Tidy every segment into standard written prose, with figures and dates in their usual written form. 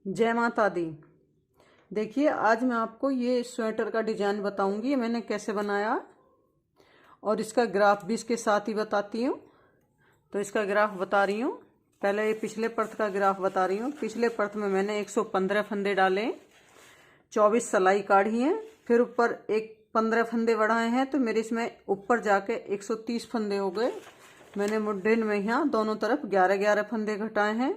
जय माता दी। देखिए, आज मैं आपको ये स्वेटर का डिजाइन बताऊंगी, ये मैंने कैसे बनाया और इसका ग्राफ भी इसके साथ ही बताती हूँ। तो इसका ग्राफ बता रही हूँ। पहले ये पिछले पर्थ का ग्राफ बता रही हूँ। पिछले पर्थ में मैंने 115 फंदे डाले, 24 सलाई काढ़ी है, फिर ऊपर एक 15 फंदे बढ़ाए हैं, तो मेरे इसमें ऊपर जाके 130 फंदे हो गए। मैंने मुड्ढेन में यहाँ दोनों तरफ 11-11 फंदे घटाए हैं।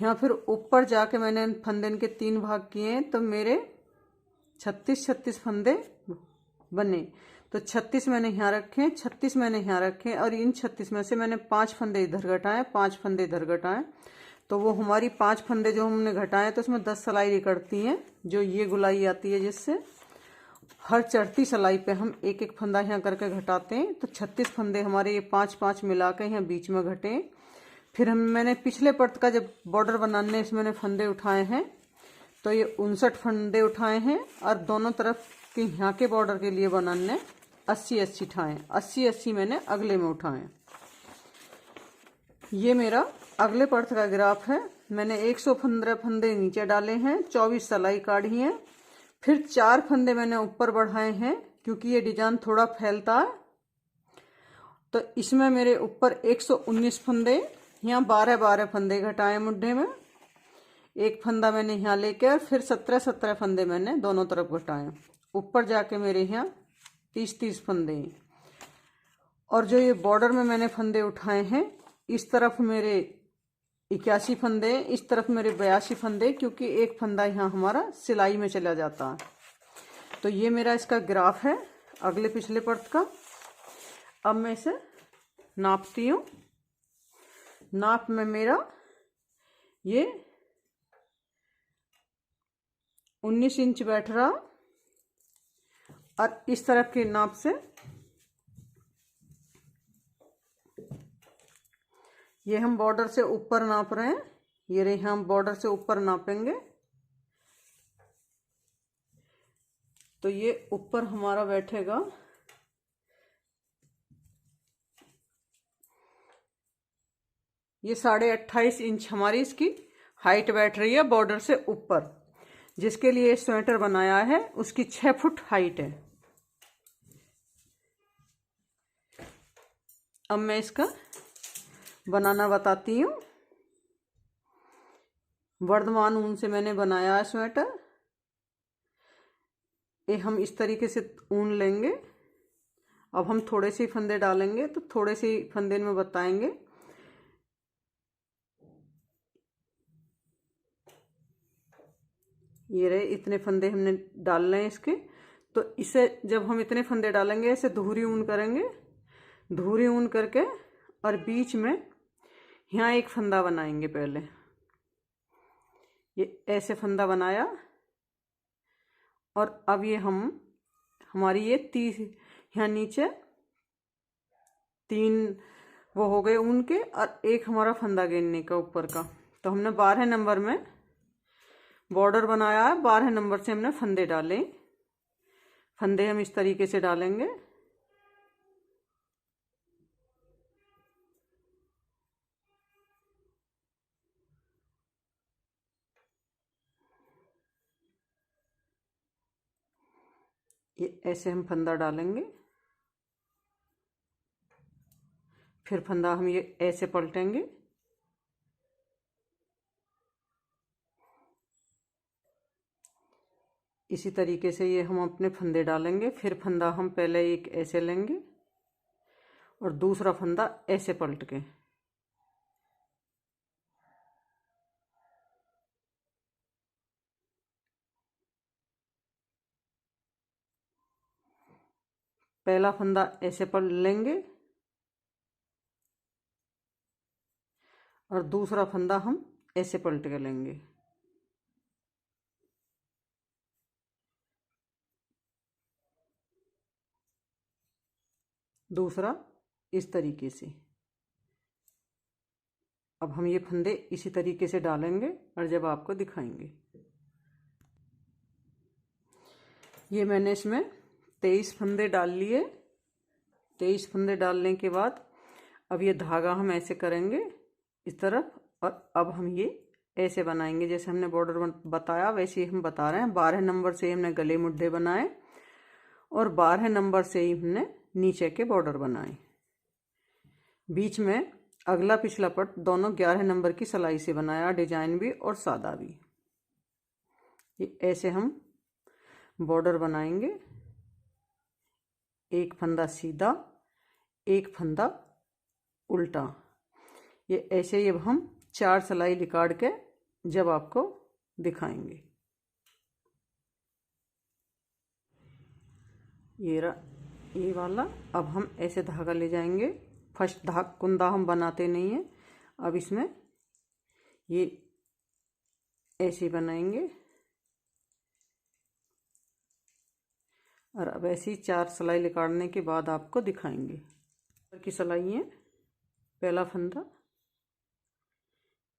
यहाँ फिर ऊपर जाके मैंने फंदे के 3 भाग किए हैं, तो मेरे 36 फंदे बने। तो 36 मैंने यहाँ रखे, 36 मैंने यहाँ रखे, और इन 36 में से मैंने 5 फंदे इधर घटाए, 5 फंदे इधर घटाए। तो वो हमारी 5 फंदे जो हमने घटाए तो उसमें 10 सलाई निकलती हैं, जो ये गुलाई आती है, जिससे हर चढ़ती सलाई पे हम एक एक फंदा यहाँ करके घटाते हैं। तो 36 फंदे हमारे ये 5-5 मिला के यहाँ बीच में घटे। फिर मैंने पिछले पर्त का जब बॉर्डर बनाने इसमें मैंने फंदे उठाए हैं, तो ये 59 फंदे उठाए हैं, और दोनों तरफ के यहाँ के बॉर्डर के लिए बनाने 80-80 उठाए, 80-80 मैंने अगले में उठाए। ये मेरा अगले पर्त का ग्राफ है। मैंने 115 फंदे नीचे डाले हैं, 24 सलाई काढ़ी है, फिर 4 फंदे मैंने ऊपर बढ़ाए हैं, क्योंकि ये डिजाइन थोड़ा फैलता है। तो इसमें मेरे ऊपर 119 फंदे, यहाँ 12-12 फंदे घटाए मुड्ढे में, एक फंदा मैंने यहाँ लेके, और फिर 17-17 फंदे मैंने दोनों तरफ घटाए। ऊपर जाके मेरे यहाँ 30-30 फंदे। और जो ये बॉर्डर में मैंने फंदे उठाए हैं, इस तरफ मेरे 81 फंदे, इस तरफ मेरे 82 फंदे, क्योंकि एक फंदा यहाँ हमारा सिलाई में चला जाता है। तो ये मेरा इसका ग्राफ है अगले पिछले पर्त का। अब मैं इसे नापती हूँ। नाप में मेरा ये 19 इंच बैठ रहा, और इस तरफ के नाप से ये हम बॉर्डर से ऊपर नाप रहे हैं। ये रहे, हम बॉर्डर से ऊपर नापेंगे, तो ये ऊपर हमारा बैठेगा ये 28.5 इंच हमारी इसकी हाइट बैठ रही है बॉर्डर से ऊपर। जिसके लिए स्वेटर बनाया है उसकी 6 फुट हाइट है। अब मैं इसका बनाना बताती हूँ। वर्धमान ऊन से मैंने बनाया है स्वेटर। ये हम इस तरीके से ऊन लेंगे। अब हम थोड़े से फंदे डालेंगे, तो थोड़े से फंदे में बताएंगे। ये रहे, इतने फंदे हमने डालने हैं इसके। तो इसे जब हम इतने फंदे डालेंगे, ऐसे धुरी ऊन करेंगे, धुरी ऊन करके, और बीच में यहाँ एक फंदा बनाएंगे। पहले ये ऐसे फंदा बनाया, और अब ये हमारी ये 30 यहाँ नीचे 3 वो हो गए ऊन के, और एक हमारा फंदा गिनने का ऊपर का। तो हमने 12 नंबर में बॉर्डर बनाया है, 12 नंबर से हमने फंदे डाले। फंदे हम इस तरीके से डालेंगे। ये ऐसे हम फंदा डालेंगे, फिर फंदा हम ये ऐसे पलटेंगे। इसी तरीके से ये हम अपने फंदे डालेंगे। फिर फंदा हम पहले एक ऐसे लेंगे, और दूसरा फंदा ऐसे पलट के, पहला फंदा ऐसे पलट लेंगे, और दूसरा फंदा हम ऐसे पलट के लेंगे। दूसरा इस तरीके से। अब हम ये फंदे इसी तरीके से डालेंगे, और जब आपको दिखाएंगे। ये मैंने इसमें 23 फंदे डाल लिए। 23 फंदे डालने के बाद अब ये धागा हम ऐसे करेंगे इस तरफ, और अब हम ये ऐसे बनाएंगे। जैसे हमने बॉर्डर बताया वैसे ही हम बता रहे हैं। 12 नंबर से हमने गले मुड्ढे बनाए और 12 नंबर से ही हमने नीचे के बॉर्डर बनाए। बीच में अगला पिछला पट दोनों 11 नंबर की सिलाई से बनाया, डिजाइन भी और सादा भी। ये ऐसे हम बॉर्डर बनाएंगे। एक फंदा सीधा, एक फंदा उल्टा। ये ऐसे ही अब हम 4 सिलाई निकाल के जब आपको दिखाएंगे। ये वाला अब हम ऐसे धागा ले जाएंगे। फर्स्ट कुंदा हम बनाते नहीं है, अब इसमें ये ऐसे बनाएंगे और अब ऐसे ही 4 सिलाई निकालने के बाद आपको दिखाएंगे की सिलाई है। पहला फंदा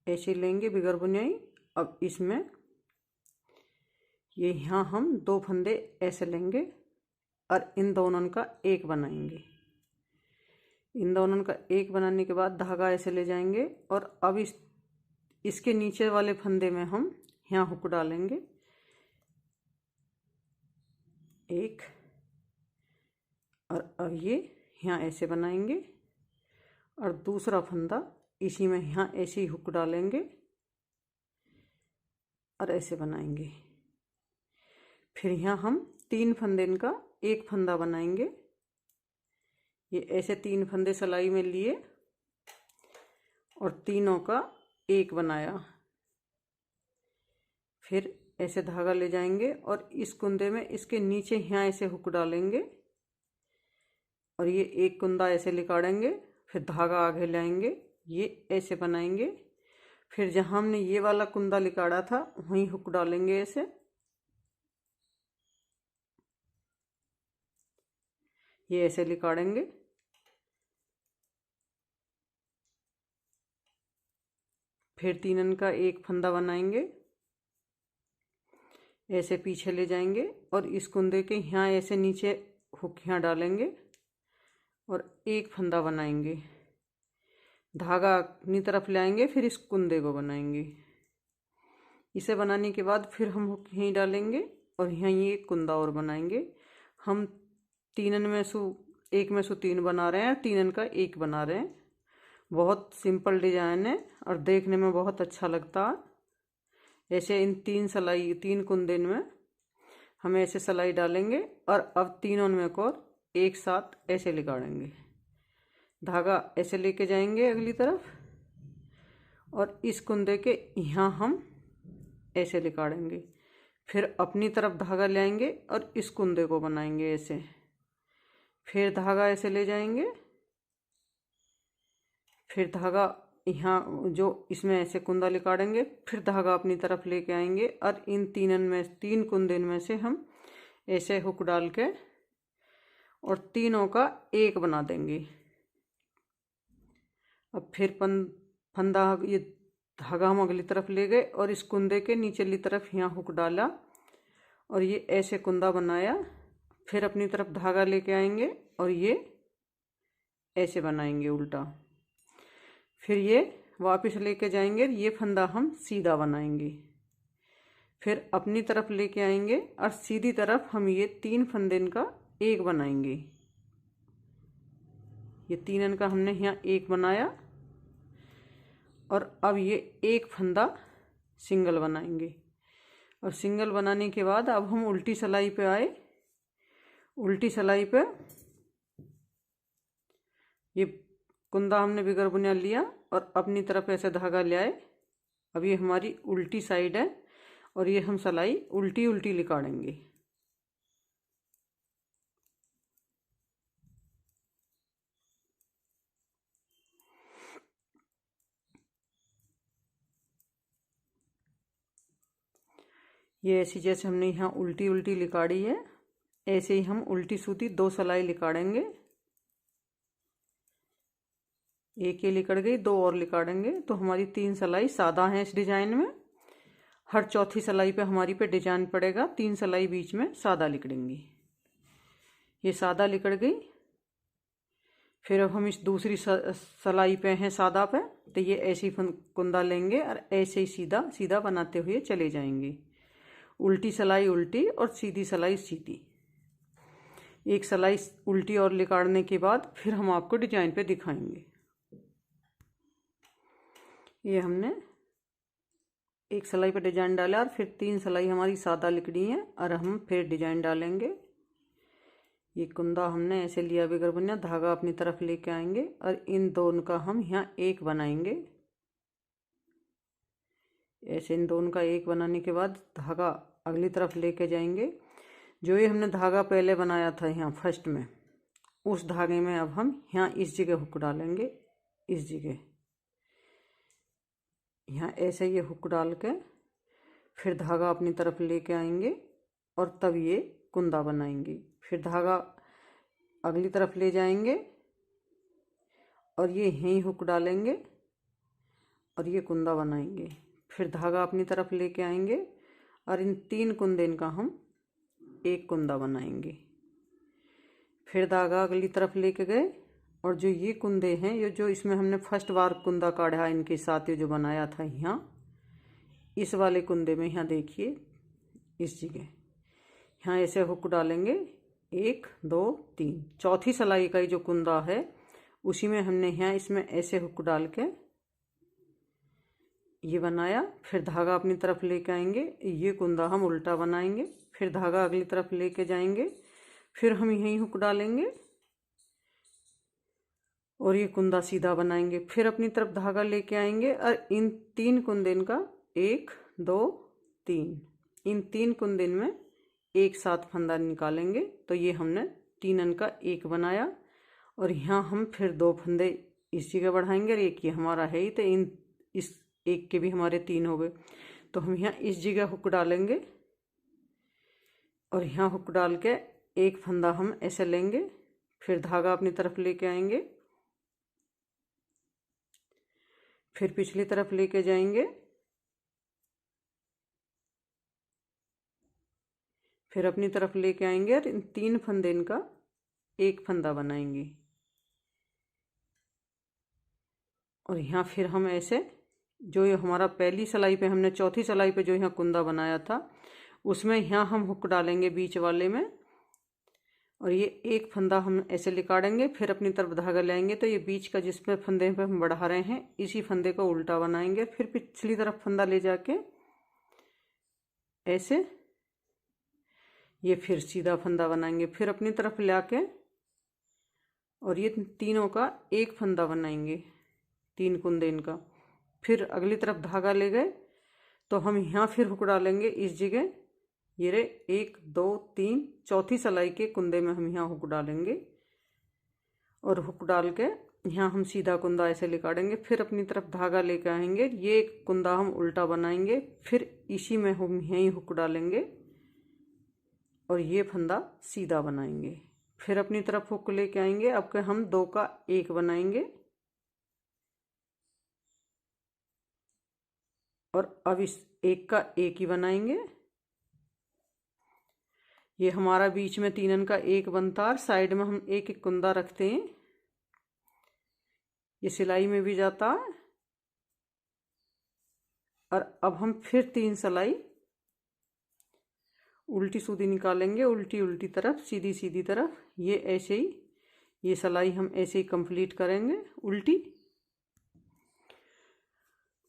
ऐसे लेंगे बिगर बुनाई। अब इसमें ये यहाँ हम 2 फंदे ऐसे लेंगे और इन दोनों का एक बनाएंगे। इन दोनों का एक बनाने के बाद धागा ऐसे ले जाएंगे और अब इसके नीचे वाले फंदे में हम यहाँ हुक डालेंगे। एक और अब ये यहाँ ऐसे बनाएंगे और दूसरा फंदा इसी में यहाँ ऐसे ही हुक डालेंगे और ऐसे बनाएंगे। फिर यहाँ हम 3 फंदे का एक फंदा बनाएंगे। ये ऐसे 3 फंदे सिलाई में लिए और तीनों का एक बनाया। फिर ऐसे धागा ले जाएंगे और इस कुंदे में इसके नीचे यहाँ ऐसे हुक डालेंगे और ये एक कुंदा ऐसे निकालेंगे। फिर धागा आगे लाएंगे, ये ऐसे बनाएंगे। फिर जहाँ हमने ये वाला कुंदा निकाला था वहीं हुक डालेंगे ऐसे। ये ऐसे निकालेंगे। फिर 3 का एक फंदा बनाएंगे, ऐसे पीछे ले जाएंगे और इस कुंदे के यहाँ ऐसे नीचे हुक यहाँ डालेंगे और एक फंदा बनाएंगे। धागा अपनी तरफ लाएंगे, फिर इस कुंदे को बनाएंगे। इसे बनाने के बाद फिर हम हुक यहीं डालेंगे और यहाँ ये एक कुंदा और बनाएंगे। हम 3 में से 1 में से 3 बना रहे हैं, 3 का एक बना रहे हैं। बहुत सिंपल डिजाइन है और देखने में बहुत अच्छा लगता है। ऐसे इन 3 कुंदे में हम ऐसे सिलाई डालेंगे और अब तीनों में को एक साथ ऐसे लगाएंगे। धागा ऐसे लेके जाएंगे अगली तरफ और इस कुंदे के यहाँ हम ऐसे निकालेंगे। फिर अपनी तरफ धागा ले आएंगे और इस कुंदे को बनाएंगे ऐसे। फिर धागा ऐसे ले जाएंगे, फिर धागा यहाँ जो इसमें ऐसे कुंदा निकालेंगे। फिर धागा अपनी तरफ लेके आएंगे और इन 3 कुंदे में से हम ऐसे हुक डाल के और तीनों का एक बना देंगे। अब फिर फंदा ये धागा हम अगली तरफ ले गए और इस कुंदे के नीचली तरफ यहाँ हुक डाला और ये ऐसे कुंदा बनाया। फिर अपनी तरफ धागा लेके आएंगे और ये ऐसे बनाएंगे उल्टा। फिर ये वापस लेके जाएंगे, ये फंदा हम सीधा बनाएंगे। फिर अपनी तरफ लेके आएंगे और सीधी तरफ हम ये 3 फंदे का एक बनाएंगे। ये 3 का हमने यहाँ एक बनाया और अब ये एक फंदा सिंगल बनाएंगे। और सिंगल बनाने के बाद अब हम उल्टी सिलाई पे आए। उल्टी सिलाई पे ये कुंदा हमने बिगर बुना लिया और अपनी तरफ ऐसे धागा ले आए। अब ये हमारी उल्टी साइड है और ये हम सिलाई उल्टी उल्टी निकालेंगे। ये ऐसी जैसे हमने यहाँ उल्टी उल्टी निकाली है, ऐसे ही हम उल्टी सूती 2 सिलाई निकालेंगे। एक ये लिकड़ गई, 2 और निकालेंगे तो हमारी 3 सिलाई सादा है इस डिजाइन में। हर चौथी सिलाई पे हमारी पे डिजाइन पड़ेगा, 3 सिलाई बीच में सादा लिकड़ेंगी। ये सादा लिकड़ गई। फिर अब हम इस दूसरी सलाई पे हैं सादा पे, तो ये ऐसे ही कुंदा लेंगे और ऐसे ही सीधा सीधा बनाते हुए चले जाएंगे। उल्टी सलाई उल्टी और सीधी सलाई सीधी। एक सलाई उल्टी और निकालने के बाद फिर हम आपको डिजाइन पे दिखाएंगे। ये हमने एक सलाई पे डिजाइन डाला और फिर 3 सलाई हमारी सादा लिकड़ी है और हम फिर डिजाइन डालेंगे। ये कुंदा हमने ऐसे लिया बगैर बुनिया, धागा अपनी तरफ लेके आएंगे और इन दोनों का हम यहाँ एक बनाएंगे। ऐसे इन दोनों का एक बनाने के बाद धागा अगली तरफ लेके जाएंगे। जो ये हमने धागा पहले बनाया था यहाँ फर्स्ट में, उस धागे में अब हम यहाँ इस जगह हुक डालेंगे। इस जगह यहाँ ऐसे ये हुक डाल के फिर धागा अपनी तरफ लेके आएंगे और तब ये कुंदा बनाएंगे। फिर धागा अगली तरफ ले जाएंगे और ये यहीं हुक डालेंगे और ये कुंदा बनाएंगे। फिर धागा अपनी तरफ लेके आएंगे और इन 3 कुंदे का हम एक कुंदा बनाएंगे। फिर धागा अगली तरफ लेके गए और जो ये कुंदे हैं, ये जो इसमें हमने फर्स्ट बार कुंदा काढ़ा इनके साथ ये जो बनाया था यहाँ, इस वाले कुंदे में यहाँ देखिए इस जगह यहाँ ऐसे हुक डालेंगे 1 2 3। चौथी सलाई का जो कुंदा है उसी में हमने यहाँ इसमें ऐसे हुक डाल के ये बनाया। फिर धागा अपनी तरफ लेके आएंगे, ये कुंदा हम उल्टा बनाएंगे। फिर धागा अगली तरफ लेके जाएंगे, फिर हम यहीं हुक डालेंगे और ये कुंदा सीधा बनाएंगे। फिर अपनी तरफ धागा लेके आएंगे और इन 3 कुंदन का 1 2 3, इन 3 कुंदन में एक साथ फंदा निकालेंगे। तो ये हमने 3 का एक बनाया और यहाँ हम फिर 2 फंदे इस जगह बढ़ाएंगे और एक ये हमारा है ही, तो इस एक के भी हमारे 3 हो गए। तो हम यहाँ इस जगह हुक डालेंगे और यहाँ हुक डाल के एक फंदा हम ऐसे लेंगे। फिर धागा अपनी तरफ लेके आएंगे, फिर पिछली तरफ लेके जाएंगे, फिर अपनी तरफ लेके आएंगे और इन 3 फंदे का एक फंदा बनाएंगे। और यहाँ फिर हम ऐसे जो ये हमारा पहली सलाई पे हमने चौथी सलाई पे जो यहाँ कुंदा बनाया था उसमें यहाँ हम हुक डालेंगे बीच वाले में और ये एक फंदा हम ऐसे निकालेंगे। फिर अपनी तरफ धागा लाएंगे तो ये बीच का जिसमें फंदे पे हम बढ़ा रहे हैं इसी फंदे को उल्टा बनाएंगे। फिर पिछली तरफ फंदा ले जाके ऐसे ये फिर सीधा फंदा बनाएंगे। फिर अपनी तरफ ला के और ये तीनों का एक फंदा बनाएंगे, 3 कुंदे इनका। फिर अगली तरफ धागा ले गए तो हम यहाँ फिर हुक डालेंगे इस जगह, ये रे 1 2 3, चौथी सलाई के कुंदे में हम यहाँ हुक डालेंगे और हुक डाल के यहाँ हम सीधा कुंदा ऐसे निकालेंगे। फिर अपनी तरफ धागा लेकर आएंगे, ये कुंदा हम उल्टा बनाएंगे। फिर इसी में हम यहीं हुक डालेंगे और ये फंदा सीधा बनाएंगे। फिर अपनी तरफ हुक लेके आएंगे, अब के हम 2 का एक बनाएंगे और अब इस एक का एक ही बनाएंगे। ये हमारा बीच में 3 का एक बनता है, साइड में हम एक एक कुंदा रखते हैं, ये सिलाई में भी जाता है। और अब हम फिर 3 सलाई उल्टी सूदी निकालेंगे, उल्टी उल्टी तरफ सीधी सीधी तरफ। ये ऐसे ही ये सलाई हम ऐसे ही कंप्लीट करेंगे उल्टी।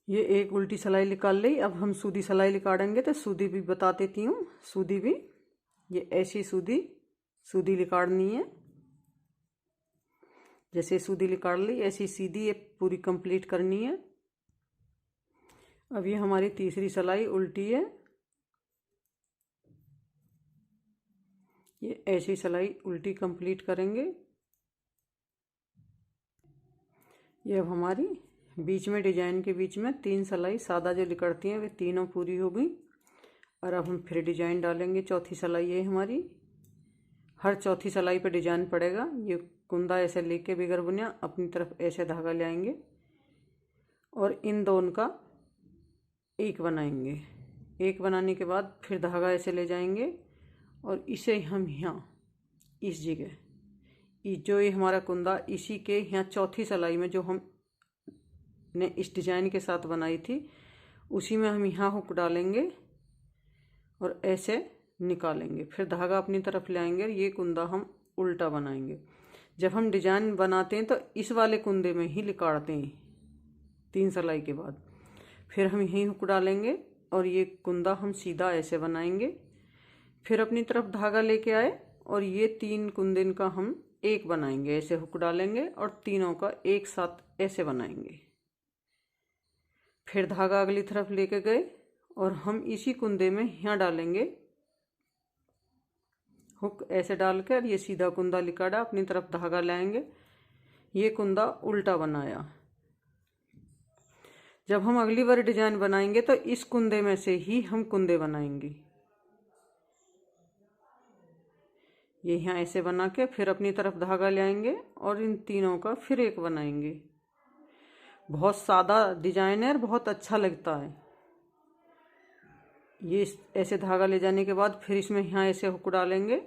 ये एक उल्टी सलाई निकाल ली, अब हम सूदी सलाई निकालेंगे तो सूदी भी बता देती हूँ। सूदी भी ये ऐसी सूदी निकालनी है, जैसे सूदी निकाल ली ऐसी सीधी ये पूरी कंप्लीट करनी है। अब ये हमारी तीसरी सलाई उल्टी है, ये ऐसी सलाई उल्टी कंप्लीट करेंगे। ये अब हमारी बीच में डिजाइन के बीच में 3 सलाई सादा जो निकलती हैं वे तीनों पूरी हो गई। और अब हम फिर डिजाइन डालेंगे। चौथी सलाई है हमारी, हर चौथी सलाई पे डिजाइन पड़ेगा। ये कुंदा ऐसे लेके बिगर बुनिया अपनी तरफ ऐसे धागा ले आएंगे और इन दोनों का एक बनाएंगे। एक बनाने के बाद फिर धागा ऐसे ले जाएंगे और इसे हम यहाँ इस जगह जो ये हमारा कुंदा इसी के यहाँ चौथी सिलाई में जो हम ने इस डिजाइन के साथ बनाई थी उसी में हम यहाँ हुक डालेंगे और ऐसे निकालेंगे। फिर धागा अपनी तरफ ले आएंगे और ये कुंदा हम उल्टा बनाएंगे। जब हम डिजाइन बनाते हैं तो इस वाले कुंदे में ही लिकाड़ते हैं 3 सिलाई के बाद। फिर हम यहीं हुक डालेंगे और ये कुंदा हम सीधा ऐसे बनाएंगे। फिर अपनी तरफ धागा लेके आए और ये 3 कुंदन का हम एक बनाएंगे, ऐसे हुक डालेंगे और तीनों का एक साथ ऐसे बनाएंगे। फिर धागा अगली तरफ लेके गए और हम इसी कुंदे में यहाँ डालेंगे हुक, ऐसे डालकर ये सीधा कुंदा लिकाड़ा, अपनी तरफ धागा लाएंगे, ये कुंदा उल्टा बनाया। जब हम अगली बार डिजाइन बनाएंगे तो इस कुंदे में से ही हम कुंदे बनाएंगे। ये यहाँ ऐसे बना के फिर अपनी तरफ धागा ले आएंगे और इन तीनों का फिर एक बनाएंगे। बहुत सादा डिजाइन है और बहुत अच्छा लगता है। ये ऐसे धागा ले जाने के बाद फिर इसमें यहाँ ऐसे हुक डालेंगे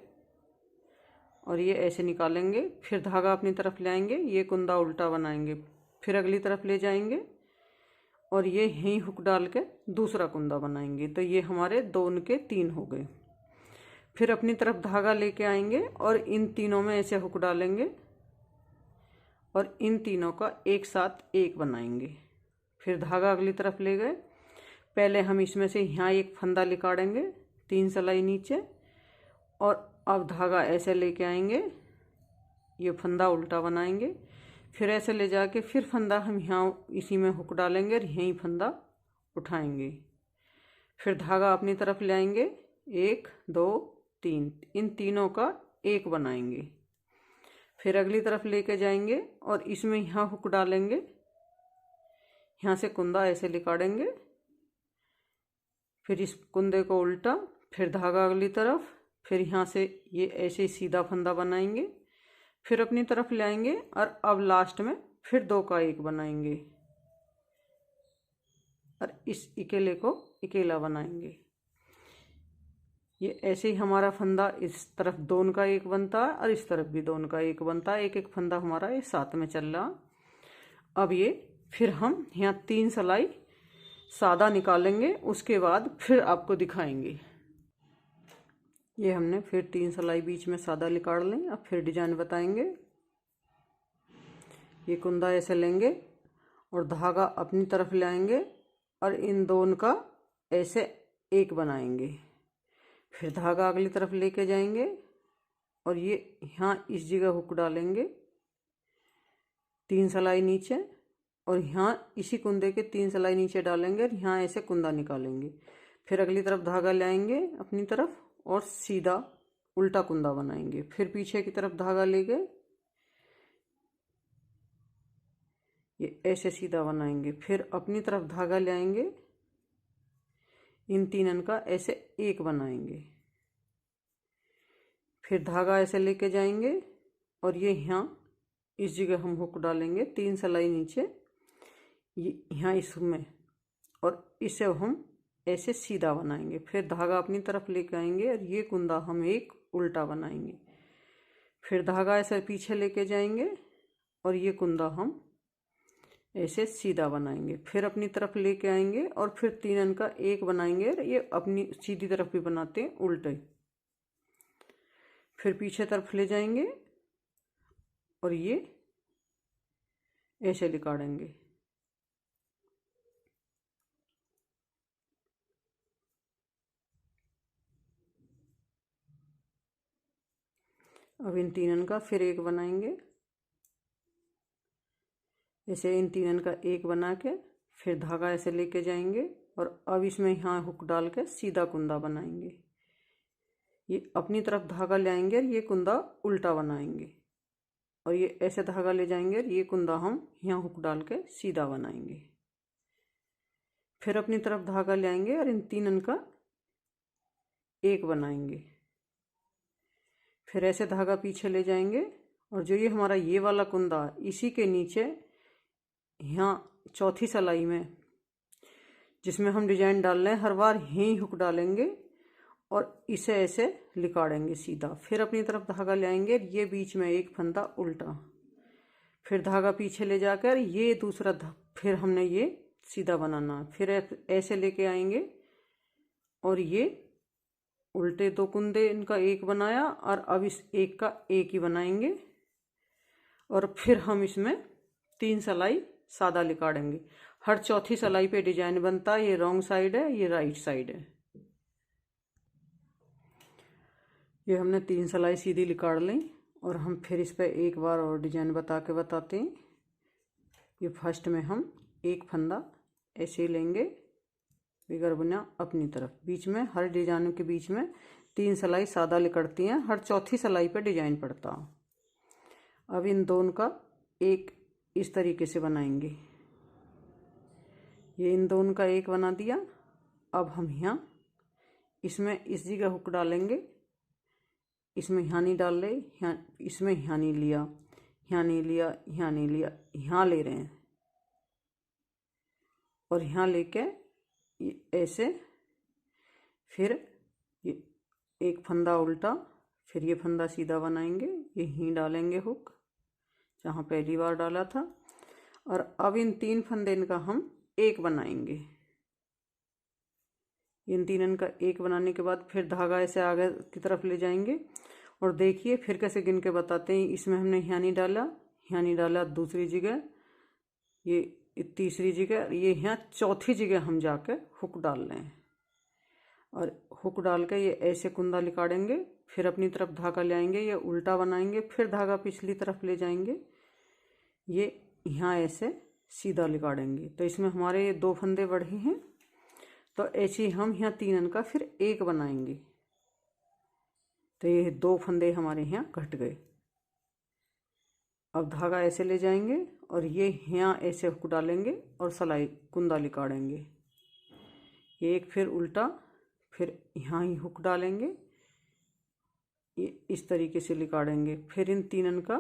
और ये ऐसे निकालेंगे। फिर धागा अपनी तरफ ले आएंगे, ये कुंदा उल्टा बनाएंगे, फिर अगली तरफ ले जाएंगे और ये यहीं हुक डाल के दूसरा कुंदा बनाएंगे। तो ये हमारे 2 के 3 हो गए। फिर अपनी तरफ धागा लेके आएंगे और इन तीनों में ऐसे हुक डालेंगे और इन तीनों का एक साथ एक बनाएंगे। फिर धागा अगली तरफ ले गए, पहले हम इसमें से यहाँ एक फंदा लिकाड़ेंगे 3 सिलाई नीचे और अब धागा ऐसे लेके आएंगे, ये फंदा उल्टा बनाएंगे। फिर ऐसे ले जाके फिर फंदा हम यहाँ इसी में हुक डालेंगे और यहीं फंदा उठाएंगे। फिर धागा अपनी तरफ ले आएंगे, 1 2 3, इन तीनों का एक बनाएंगे। फिर अगली तरफ लेके जाएंगे और इसमें यहाँ हुक डालेंगे, यहाँ से कुंदा ऐसे लिकाड़ेंगे, फिर इस कुंदे को उल्टा, फिर धागा अगली तरफ, फिर यहाँ से ये ऐसे ही सीधा फंदा बनाएंगे। फिर अपनी तरफ ले आएंगे और अब लास्ट में फिर 2 का एक बनाएंगे और इस अकेले को अकेला बनाएंगे। ये ऐसे ही हमारा फंदा इस तरफ 2 का एक बनता है और इस तरफ भी 2 का एक बनता है। एक एक फंदा हमारा ये साथ में चल रहा। अब ये फिर हम यहाँ 3 सिलाई सादा निकालेंगे, उसके बाद फिर आपको दिखाएंगे। ये हमने फिर 3 सिलाई बीच में सादा निकाल लें। अब फिर डिजाइन बताएंगे। ये कुंदा ऐसे लेंगे और धागा अपनी तरफ ले आएंगे और इन 2 का ऐसे एक बनाएंगे। फिर धागा अगली तरफ लेके जाएंगे और ये यहाँ इस जगह हुक डालेंगे 3 सिलाई नीचे और यहाँ इसी कुंदे के 3 सिलाई नीचे डालेंगे और यहाँ ऐसे कुंदा निकालेंगे। फिर अगली तरफ धागा ले आएंगे अपनी तरफ और सीधा उल्टा कुंदा बनाएंगे। फिर पीछे की तरफ धागा ले गए, ये ऐसे सीधा बनाएंगे। फिर अपनी तरफ धागा ले आएंगे, इन 3 का ऐसे एक बनाएंगे। फिर धागा ऐसे लेके जाएंगे और ये यहाँ इस जगह हम हुक डालेंगे 3 सिलाई नीचे, ये यहाँ इसमें, और इसे हम ऐसे सीधा बनाएंगे। फिर धागा अपनी तरफ लेके आएंगे और ये कुंदा हम एक उल्टा बनाएंगे। फिर धागा ऐसे पीछे लेके जाएंगे और ये कुंदा हम ऐसे सीधा बनाएंगे। फिर अपनी तरफ लेके आएंगे और फिर 3 का एक बनाएंगे। ये अपनी सीधी तरफ भी बनाते हैं उल्टे। फिर पीछे तरफ ले जाएंगे और ये ऐसे लिकाड़ेंगे। अब इन 3 का फिर एक बनाएंगे, ऐसे इन 3 का एक बना के फिर धागा ऐसे लेके जाएंगे और अब इसमें यहाँ हुक डाल के सीधा कुंदा बनाएंगे। ये अपनी तरफ धागा ले आएंगे और ये कुंदा उल्टा बनाएंगे और ये ऐसे धागा ले जाएंगे और ये कुंदा हम यहाँ हुक डाल के सीधा बनाएंगे। फिर अपनी तरफ धागा ले आएंगे और इन 3 का एक बनाएंगे। फिर ऐसे धागा पीछे ले जाएंगे और जो ये हमारा ये वाला कुंदा इसी के नीचे यहाँ चौथी सिलाई में जिसमें हम डिजाइन डाल रहे हैं, हर बार यहीं हुक डालेंगे और इसे ऐसे लिकाड़ेंगे सीधा। फिर अपनी तरफ धागा ले आएंगे, ये बीच में एक फंदा उल्टा, फिर धागा पीछे ले जाकर ये दूसरा फिर हमने ये सीधा बनाना। फिर ऐसे लेके आएंगे और ये उल्टे दो कुंदे इनका एक बनाया, और अब इस एक का एक ही बनाएंगे। और फिर हम इसमें 3 सिलाई सादा लिकाड़ेंगे। हर चौथी सिलाई पे डिजाइन बनता है। ये रॉन्ग साइड है, ये राइट साइड है। ये हमने 3 सिलाई सीधी लिकाड़ ली, और हम फिर इस पर एक बार और डिजाइन बताते हैं। ये फर्स्ट में हम एक फंदा ऐसे लेंगे बिगर बुना अपनी तरफ, बीच में हर डिजाइन के बीच में 3 सिलाई सादा लिकड़ती हैं। हर चौथी सिलाई पे डिजाइन पड़ता। अब इन दोनों का एक इस तरीके से बनाएंगे। ये इन दोनों का एक बना दिया। अब हम यहाँ इसमें इस जगह हुक डालेंगे, इसमें यहाँ नहीं डाल रहे, यहाँ इसमें यहाँ नहीं लिया, यहाँ नहीं लिया, यहाँ नहीं लिया, यहाँ ले रहे हैं। और यहाँ लेके ऐसे, फिर ये एक फंदा उल्टा, फिर ये फंदा सीधा बनाएंगे, यहीं डालेंगे हुक जहाँ पहली बार डाला था। और अब इन 3 फंदे का हम एक बनाएंगे। इन 3 का एक बनाने के बाद फिर धागा ऐसे आगे की तरफ ले जाएंगे। और देखिए फिर कैसे गिन के बताते हैं। इसमें हमने यहाँ नहीं डाला दूसरी जगह, ये तीसरी जगह, ये यहाँ चौथी जगह हम जाके हुक डाल रहे हैं। और हुक डाल के ये ऐसे कुंदा लिकाड़ेंगे। फिर अपनी तरफ धागा ले आएंगे, ये उल्टा बनाएंगे, फिर धागा पिछली तरफ ले जाएंगे, ये यहाँ ऐसे सीधा लिकाड़ेंगे। तो इसमें हमारे ये 2 फंदे बढ़े हैं। तो ऐसे ही हम यहाँ 3 का फिर एक बनाएंगे। तो ये 2 फंदे हमारे यहाँ घट गए। अब धागा ऐसे ले जाएंगे और ये यहाँ ऐसे हुक डालेंगे और सिलाई कुंदा लिकाड़ेंगे। एक फिर उल्टा, फिर यहाँ ही हुक डालेंगे, ये इस तरीके से लिकाड़ेंगे। फिर इन 3 का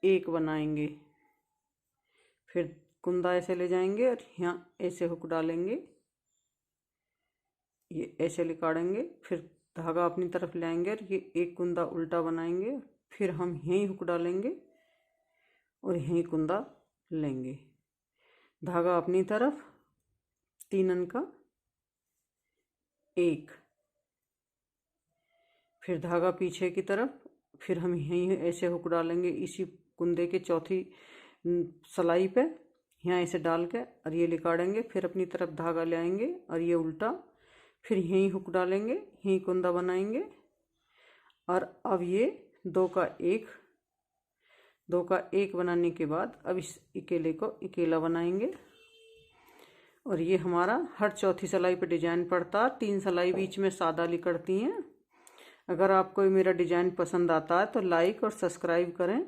एक बनाएंगे, फिर कुंदा ऐसे ले जाएंगे और यहाँ ऐसे हुक डालेंगे, ये ऐसे लिकाड़ेंगे। फिर धागा अपनी तरफ ले आएंगे और ये एक कुंदा उल्टा बनाएंगे, फिर हम यहीं हुक डालेंगे और यहीं कुंदा लेंगे। धागा अपनी तरफ, 3 का एक, फिर धागा पीछे की तरफ, फिर हम यहीं ऐसे हुक डालेंगे इसी कुंदे के चौथी सिलाई पे, यहाँ ऐसे डाल के और ये लिकाड़ेंगे। फिर अपनी तरफ धागा ले आएंगे और ये उल्टा, फिर यहीं हुक डालेंगे, यहीं कुंदा बनाएंगे। और अब ये 2 का एक बनाने के बाद अब इस अकेले को अकेला बनाएंगे। और ये हमारा हर चौथी सिलाई पे डिजाइन पड़ता। 3 सिलाई बीच में सादा लिकड़ती हैं। अगर आपको मेरा डिजाइन पसंद आता है तो लाइक और सब्सक्राइब करें।